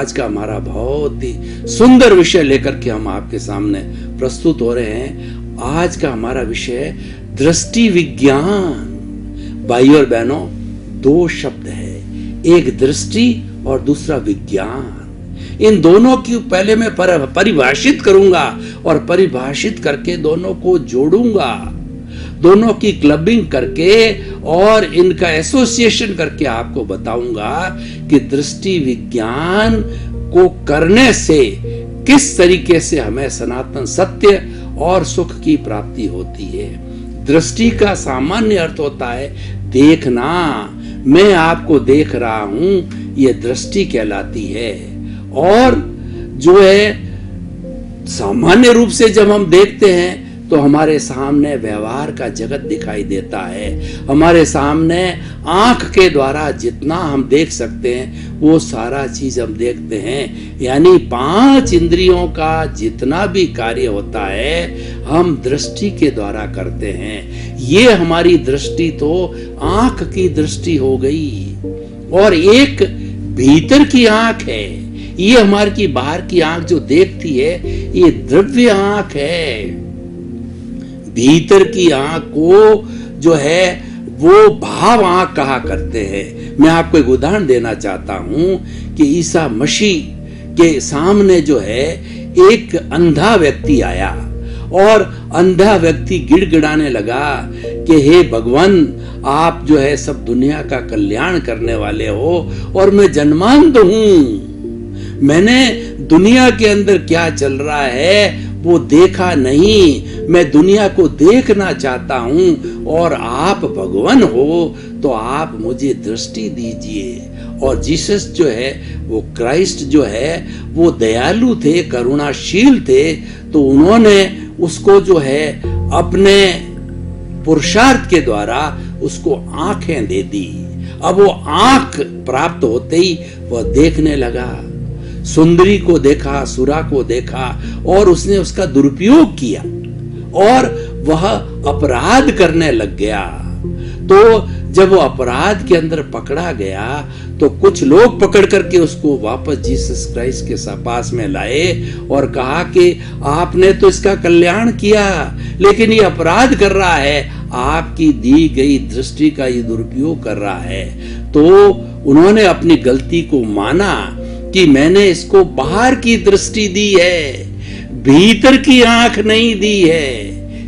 आज का हमारा बहुत ही सुंदर विषय लेकर के हम आपके सामने प्रस्तुत हो रहे हैं। आज का हमारा विषय है दृष्टि विज्ञान। भाइयों और बहनों, दो शब्द है, एक दृष्टि और दूसरा विज्ञान। इन दोनों की पहले मैं परिभाषित करूंगा और परिभाषित करके दोनों को जोड़ूंगा, दोनों की क्लबिंग करके और इनका एसोसिएशन करके आपको बताऊंगा कि दृष्टि विज्ञान को करने से किस तरीके से हमें सनातन सत्य और सुख की प्राप्ति होती है। दृष्टि का सामान्य अर्थ होता है देखना, मैं आपको देख रहा हूं, यह दृष्टि कहलाती है। और जो है सामान्य रूप से जब हम देखते हैं तो हमारे सामने व्यवहार का जगत दिखाई देता है। हमारे सामने आंख के द्वारा जितना हम देख सकते हैं वो सारा चीज हम देखते हैं, यानी 5 इंद्रियों का जितना भी कार्य होता है हम दृष्टि के द्वारा करते हैं। ये हमारी दृष्टि तो आंख की दृष्टि हो गई। और एक भीतर की आंख है, ये हमारी की बाहर की आंख जो देखती है ये द्रव्य आंख है। भीतर की आंख को जो है वो भाव आंख कहा करते हैं। मैं आपको एक उदाहरण देना चाहता हूं कि ईसा मसीह के सामने जो है एक अंधा व्यक्ति आया और अंधा व्यक्ति गिड़गिड़ाने लगा कि हे भगवान, आप जो है सब दुनिया का कल्याण करने वाले हो और मैं जन्मांध हूं, मैंने दुनिया के अंदर क्या चल रहा है वो देखा नहीं, मैं दुनिया को देखना चाहता हूं और आप भगवान हो तो आप मुझे दृष्टि दीजिए। और जीसस जो है वो क्राइस्ट जो है वो दयालु थे, करुणाशील थे, तो उन्होंने उसको जो है अपने पुरुषार्थ के द्वारा उसको आंखें दे दी। अब वो आंख प्राप्त होते ही वह देखने लगा, सुंदरी को देखा, सुरा को देखा और उसने उसका दुरुपयोग किया और वह अपराध करने लग गया। तो जब वो अपराध के अंदर पकड़ा गया तो कुछ लोग पकड़ करके उसको वापस जीसस क्राइस्ट के पास में लाए और कहा कि आपने तो इसका कल्याण किया लेकिन ये अपराध कर रहा है, आपकी दी गई दृष्टि का ये दुरुपयोग कर रहा है। तो उन्होंने अपनी गलती को माना कि मैंने इसको बाहर की दृष्टि दी है, भीतर की आंख नहीं दी है,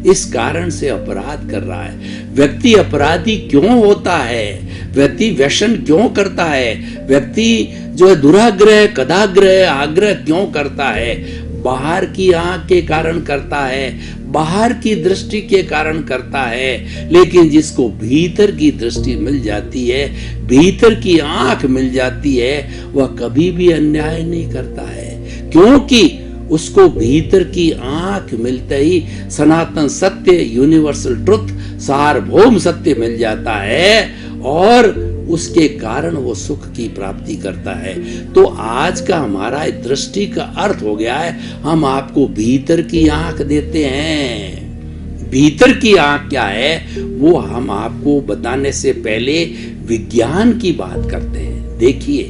इस कारण से अपराध कर रहा है। व्यक्ति अपराधी क्यों होता है, व्यक्ति व्यसन क्यों करता है, व्यक्ति जो है दुराग्रह, कदाग्रह, आग्रह क्यों करता है, बाहर की आंख के कारण करता है, बाहर की दृष्टि के कारण करता है। लेकिन जिसको भीतर की दृष्टि मिल जाती है, भीतर की आंख मिल जाती है, वह कभी भी अन्याय नहीं करता है, क्योंकि उसको भीतर की आंख मिलते ही सनातन सत्य, यूनिवर्सल ट्रुथ, सार्वभौम सत्य मिल जाता है और उसके कारण वो सुख की प्राप्ति करता है। तो आज का हमारा दृष्टि का अर्थ हो गया है, हम आपको भीतर की आंख देते हैं। भीतर की आंख क्या है वो हम आपको बताने से पहले विज्ञान की बात करते हैं। देखिए,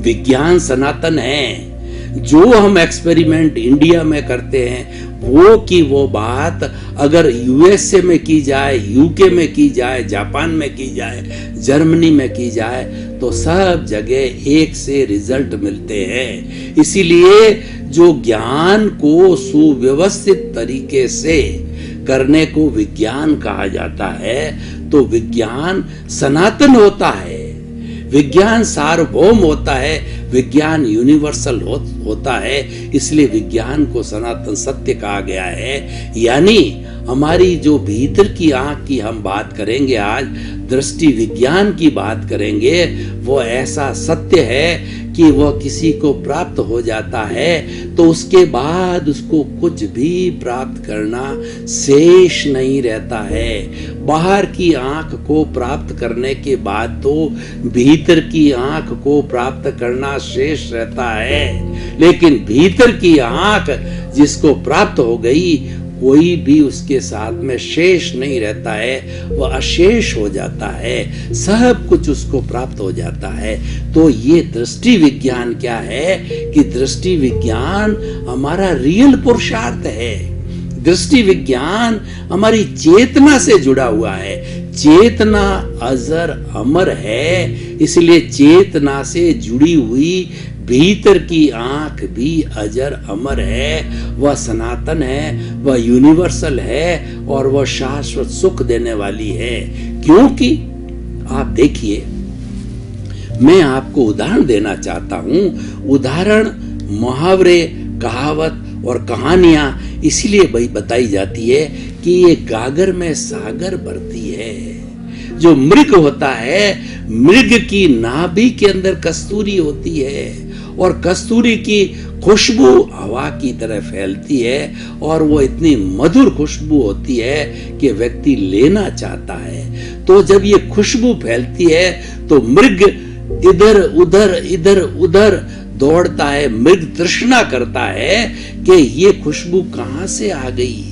विज्ञान सनातन है। जो हम एक्सपेरिमेंट इंडिया में करते हैं वो बात अगर यूएसए में की जाए, यूके में की जाए, जापान में की जाए, जर्मनी में की जाए तो सब जगह एक से रिजल्ट मिलते हैं। इसीलिए जो ज्ञान को सुव्यवस्थित तरीके से करने को विज्ञान कहा जाता है, तो विज्ञान सनातन होता है, विज्ञान सार्वभौम होता है, विज्ञान यूनिवर्सल होता है। इसलिए विज्ञान को सनातन सत्य कहा गया है। यानी हमारी जो भीतर की आंख की हम बात करेंगे, आज दृष्टि विज्ञान की बात करेंगे, वो ऐसा सत्य है कि वह किसी को प्राप्त हो जाता है तो उसके बाद उसको कुछ भी प्राप्त करना शेष नहीं रहता है। बाहर की आंख को प्राप्त करने के बाद तो भीतर की आंख को प्राप्त करना शेष रहता है, लेकिन भीतर की आंख जिसको प्राप्त हो गई कोई भी उसके साथ में शेष नहीं रहता है, वह अशेष हो जाता है, सब कुछ उसको प्राप्त हो जाता है। तो ये दृष्टि विज्ञान क्या है कि दृष्टि विज्ञान हमारा रियल पुरुषार्थ है। दृष्टि विज्ञान हमारी चेतना से जुड़ा हुआ है। चेतना अजर अमर है, इसलिए चेतना से जुड़ी हुई भीतर की आंख भी अजर अमर है, वह सनातन है, वह यूनिवर्सल है और वह शाश्वत सुख देने वाली है। क्योंकि आप देखिए, मैं आपको उदाहरण देना चाहता हूं। उदाहरण, मुहावरे, कहावत और कहानियां इसीलिए बताई जाती है कि ये गागर में सागर भरती है। जो मृग होता है, मृग की नाभि के अंदर कस्तूरी होती है और कस्तूरी की खुशबू हवा की तरह फैलती है और वो इतनी मधुर खुशबू होती है कि व्यक्ति लेना चाहता है। तो जब ये खुशबू फैलती है तो मृग इधर उधर दौड़ता है। मृग तृष्णा करता है कि ये खुशबू कहां से आ गई।